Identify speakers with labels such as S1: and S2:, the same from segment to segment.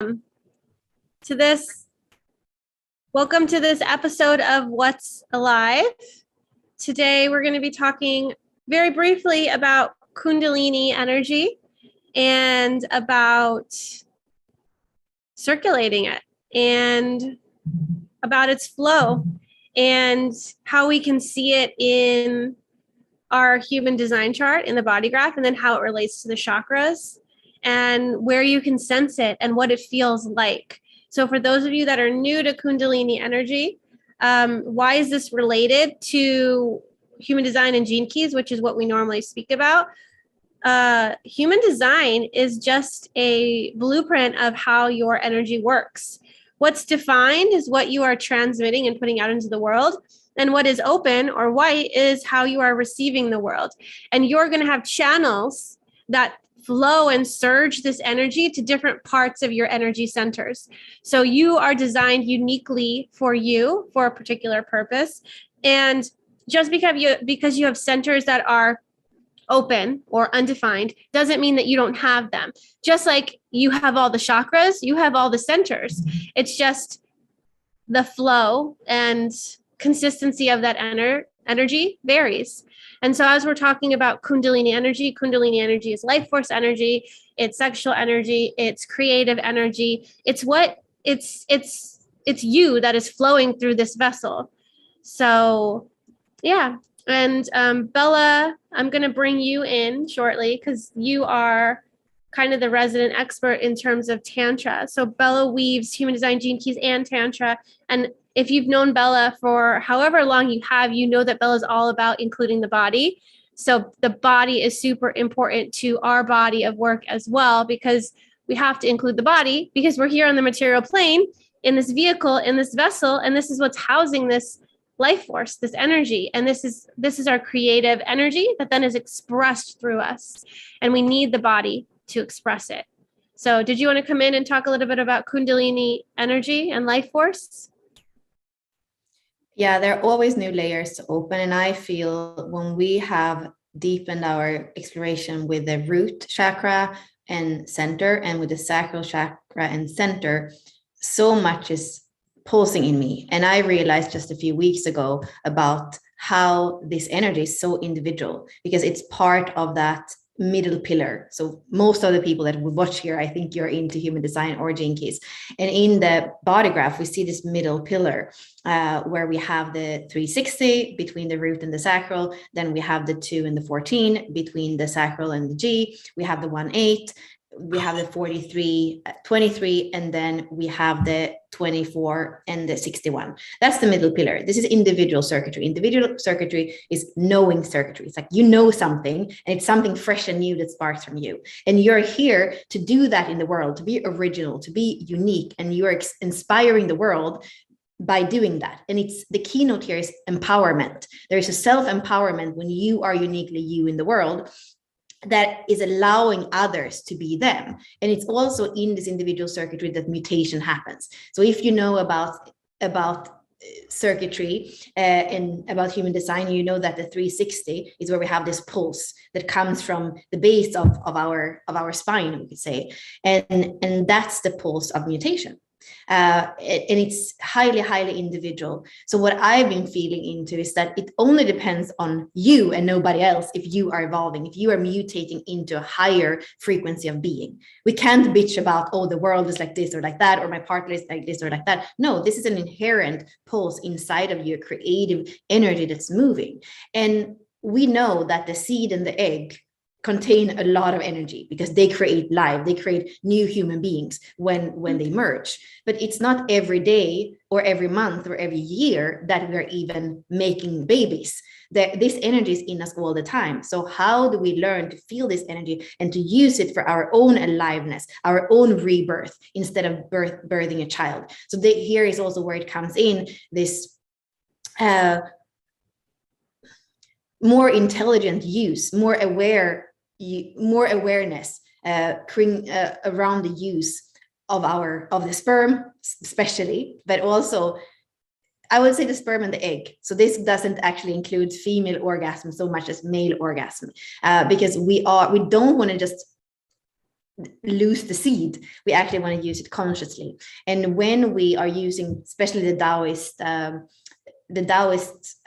S1: to this. Welcome to this episode of What's Alive. Today we're going to be talking very briefly about Kundalini energy and about circulating it and about its flow and how we can see it in our human design chart in the body graph, and then how it relates to the chakras and where you can sense it and what it feels like. So for those of you that are new to Kundalini energy, why is this related to human design and gene keys, which is what we normally speak about? Human design is just a blueprint of how your energy works. What's defined is what you are transmitting and putting out into the world. And what is open or white is how you are receiving the world. And you're going to have channels that flow and surge this energy to different parts of your energy centers. So you are designed uniquely for you for a particular purpose. And just because you have centers that are open or undefined doesn't mean that you don't have them. Just like you have all the chakras, you have all the centers. It's just the flow and consistency of that energy varies. And so as we're talking about Kundalini energy is life force energy, it's sexual energy, it's creative energy. It's you that is flowing through this vessel. So yeah. And Bella, I'm going to bring you in shortly because you are kind of the resident expert in terms of Tantra. So Bella weaves human design, gene keys, and Tantra. And if you've known Bella for however long you have, you know that Bella is all about including the body. So the body is super important to our body of work as well, because we have to include the body because we're here on the material plane in this vehicle, in this vessel, and this is what's housing this life force, this energy. And this is our creative energy that then is expressed through us. And we need the body to express it. So did you want to come in and talk a little bit about Kundalini energy and life force?
S2: Yeah, there are always new layers to open. And I feel when we have deepened our exploration with the root chakra and center, and with the sacral chakra and center, so much is pulsing in me. And I realized just a few weeks ago about how this energy is so individual, because it's part of that middle pillar. So most of the people that we watch here, I think you're into human design or gene keys. And in the body graph, we see this middle pillar where we have the 360 between the root and the sacral. Then we have the 2 and the 14 between the sacral and the G. We have the 1-8. We have the 43, 23, and then we have the 24 and the 61. That's the middle pillar. This is individual circuitry. Individual circuitry is knowing circuitry. It's like you know something, and it's something fresh and new that sparks from you. And you're here to do that in the world, to be original, to be unique, and you're inspiring the world by doing that. And it's the keynote here is empowerment. There is a self-empowerment when you are uniquely you in the world, that is allowing others to be them. And it's also in this individual circuitry that mutation happens. So if you know about circuitry and about human design, you know that the 360 is where we have this pulse that comes from the base of our spine, we could say, and that's the pulse of mutation. And it's highly individual. So what I've been feeling into is that it only depends on you and nobody else if you are evolving, if you are mutating into a higher frequency of being. We can't bitch about, oh, the world is like this or like that, or my partner is like this or like that. No, this is an inherent pulse inside of your creative energy that's moving. And we know that the seed and the egg contain a lot of energy because they create life, they create new human beings when they merge. But it's not every day or every month or every year that we're even making babies. This energy is in us all the time. So how do we learn to feel this energy and to use it for our own aliveness, our own rebirth, instead of birthing a child? So here is also where it comes in, this more intelligent use, more awareness around the use of the sperm, especially, but also I would say the sperm and the egg. So this doesn't actually include female orgasm so much as male orgasm, because we don't want to just lose the seed. We actually want to use it consciously. And when we are using, especially the Taoist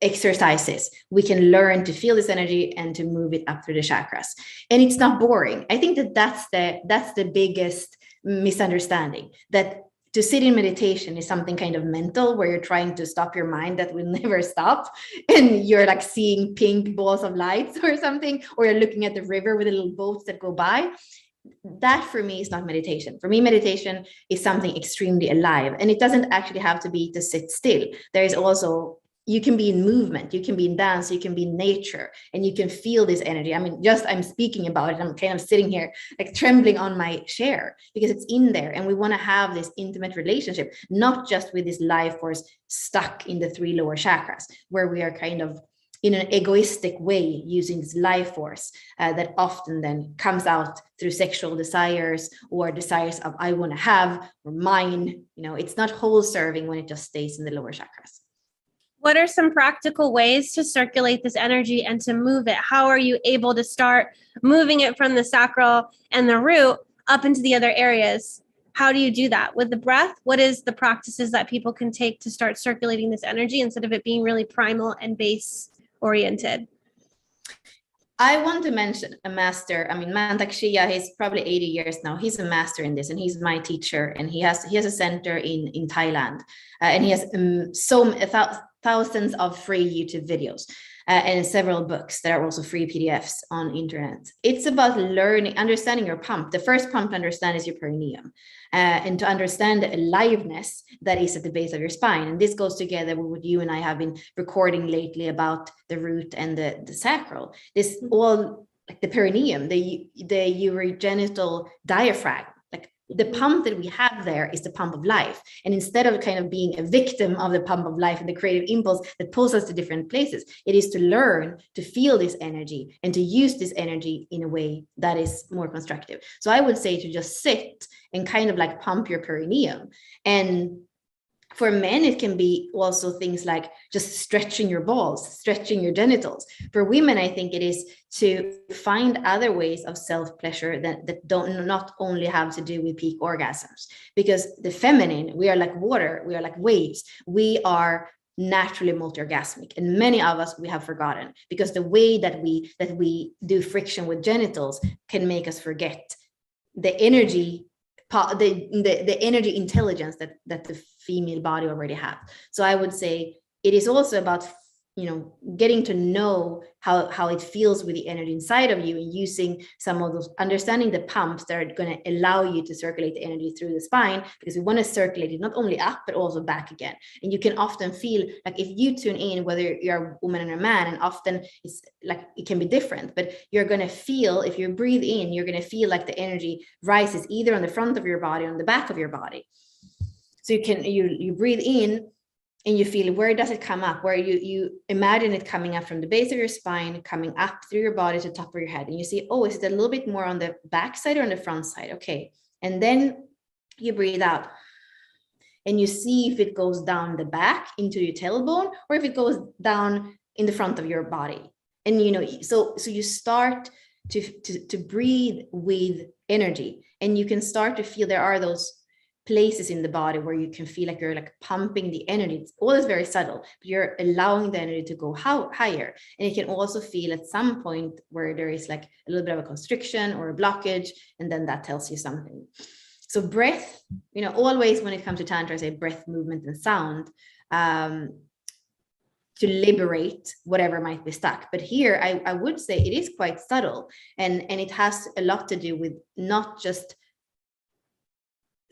S2: exercises, we can learn to feel this energy and to move it up through the chakras. And it's not boring. I think that's the biggest misunderstanding, that to sit in meditation is something kind of mental, where you're trying to stop your mind that will never stop, and you're like seeing pink balls of lights or something, or you're looking at the river with the little boats that go by. That for me is not meditation. For me, meditation is something extremely alive, and it doesn't actually have to be to sit still. There is also, you can be in movement, you can be in dance, you can be in nature, and you can feel this energy. I mean, just I'm speaking about it, I'm kind of sitting here like trembling on my chair because it's in there. And we want to have this intimate relationship, not just with this life force stuck in the 3 lower chakras, where we are kind of in an egoistic way using this life force that often then comes out through sexual desires or desires of I want to have or mine. It's not whole serving when it just stays in the lower chakras.
S1: What are some practical ways to circulate this energy and to move it? How are you able to start moving it from the sacral and the root up into the other areas? How do you do that? With the breath, what is the practices that people can take to start circulating this energy instead of it being really primal and base oriented?
S2: I want to mention a master. I mean, Mantak Shia, he's probably 80 years now. He's a master in this, and he's my teacher. And he has a center in Thailand, and he has thousands of free YouTube videos and several books that are also free PDFs on internet. It's about understanding your pump. The first pump to understand is your perineum, and to understand the aliveness that is at the base of your spine. And this goes together with what you and I have been recording lately about the root and the sacral. This all, like the perineum, the urogenital diaphragm. The pump that we have there is the pump of life. And instead of kind of being a victim of the pump of life and the creative impulse that pulls us to different places, it is to learn to feel this energy and to use this energy in a way that is more constructive. So I would say to just sit and kind of like pump your perineum. And for men, it can be also things like just stretching your balls, stretching your genitals. For women, I think it is to find other ways of self-pleasure that don't not only have to do with peak orgasms. Because the feminine, we are like water, we are like waves, we are naturally multi-orgasmic, and many of us we have forgotten, because the way that we do friction with genitals can make us forget the energy, the energy intelligence that the female body already has. So I would say it is also about getting to know how it feels with the energy inside of you, and using some of those, understanding the pumps that are going to allow you to circulate the energy through the spine, because we want to circulate it not only up but also back again. And you can often feel like, if you tune in, whether you're a woman or a man, and often it's like it can be different, but you're going to feel, if you breathe in, you're going to feel like the energy rises either on the front of your body or on the back of your body. So you breathe in and you feel, where does it come up? Where you imagine it coming up from the base of your spine, coming up through your body to the top of your head. And you see, oh, is it a little bit more on the back side or on the front side? Okay. And then you breathe out and you see if it goes down the back into your tailbone, or if it goes down in the front of your body. And so you start to breathe with energy, and you can start to feel there are those places in the body where you can feel like you're like pumping the energy. It's always very subtle, but you're allowing the energy to go higher. And you can also feel at some point where there is like a little bit of a constriction or a blockage, and then that tells you something. So breath, always when it comes to Tantra, I say breath, movement, and sound, to liberate whatever might be stuck. But here I would say it is quite subtle, and it has a lot to do with not just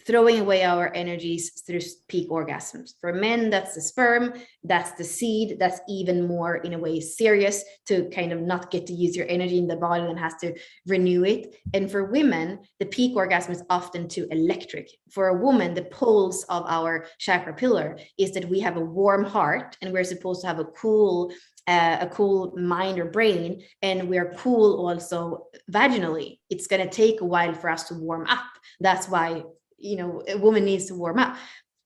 S2: throwing away our energies through peak orgasms. For men, that's the sperm, that's the seed, that's even more in a way serious, to kind of not get to use your energy in the body and has to renew it. And for women, the peak orgasm is often too electric. For a woman, the pulse of our chakra pillar is that we have a warm heart, and we're supposed to have a cool mind or brain, and we're cool also vaginally. It's going to take a while for us to warm up. That's why a woman needs to warm up.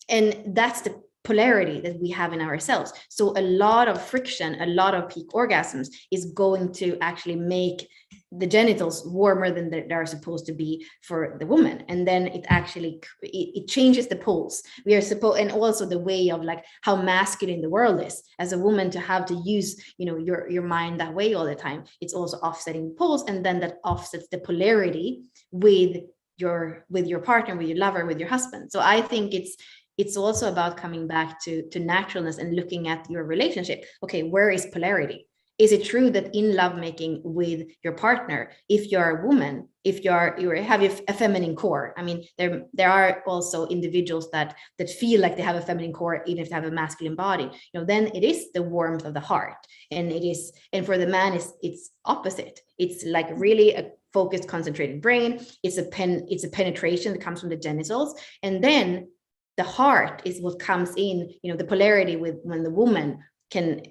S2: And that's the polarity that we have in ourselves. So a lot of friction, a lot of peak orgasms is going to actually make the genitals warmer than they are supposed to be for the woman, and then it actually it changes the poles. We are supposed, and also the way of like how masculine the world is as a woman, to have to use, you know, your mind that way all the time. It's also offsetting poles, and then that offsets the polarity with your partner, with your lover, with your husband. So I think it's also about coming back to naturalness and looking at your relationship. Okay, where is polarity? Is it true that in lovemaking with your partner, if you're a woman, if you have a feminine core, I mean, there are also individuals that feel like they have a feminine core, even if they have a masculine body, you know, then it is the warmth of the heart. And for the man, it's opposite. It's like really a focused, concentrated brain. It's a penetration that comes from the genitals. And then the heart is what comes in, you know, the polarity with when the woman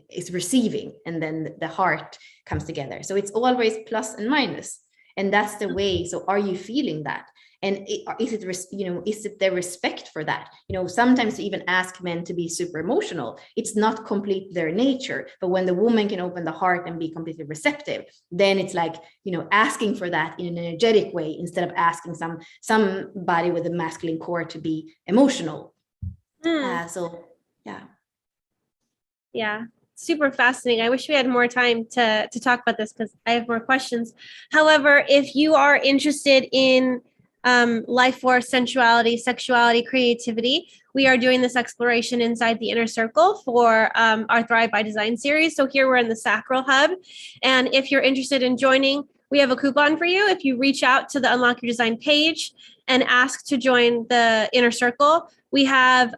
S2: is receiving, and then the heart comes together. So it's always plus and minus, and that's the way. So are you feeling that? And is it the respect for that? You know, sometimes you even ask men to be super emotional. It's not complete their nature, but when the woman can open the heart and be completely receptive, then it's like, you know, asking for that in an energetic way, instead of asking somebody with a masculine core to be emotional. So yeah.
S1: Yeah, super fascinating. I wish we had more time to talk about this, because I have more questions. However, if you are interested in life force, sensuality, sexuality, creativity, we are doing this exploration inside the Inner Circle for our Thrive by Design series. So here we're in the Sacral Hub. And if you're interested in joining, we have a coupon for you. If you reach out to the Unlock Your Design page and ask to join the Inner Circle, we have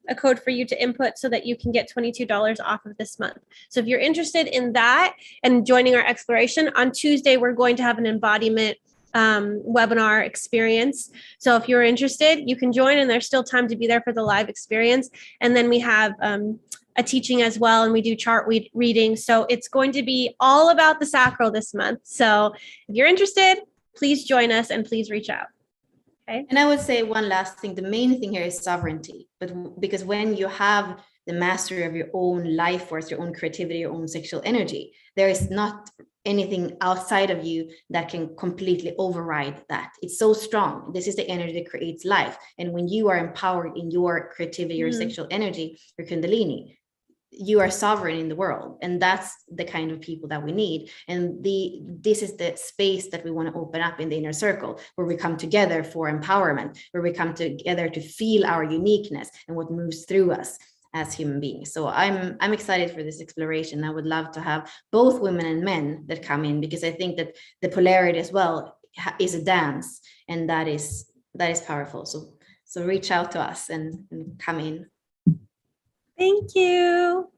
S1: a code for you to input so that you can get $22 off of this month. So if you're interested in that and joining our exploration, on Tuesday, we're going to have an embodiment webinar experience. So if you're interested, you can join, and there's still time to be there for the live experience. And then we have a teaching as well, and we do chart reading. So it's going to be all about the sacral this month. So if you're interested, please join us and please reach out. Okay.
S2: And I would say one last thing, the main thing here is sovereignty, but because when you have the mastery of your own life force, your own creativity, your own sexual energy, there is not anything outside of you that can completely override that. It's so strong. This is the energy that creates life. And when you are empowered in your creativity, your sexual energy, your Kundalini, you are sovereign in the world, and that's the kind of people that we need. And this is the space that we want to open up in the Inner Circle, where we come together for empowerment, where we come together to feel our uniqueness and what moves through us as human beings. So I'm excited for this exploration. I would love to have both women and men that come in, because I think that the polarity as well is a dance, and that is powerful. So reach out to us and come in.
S1: Thank you.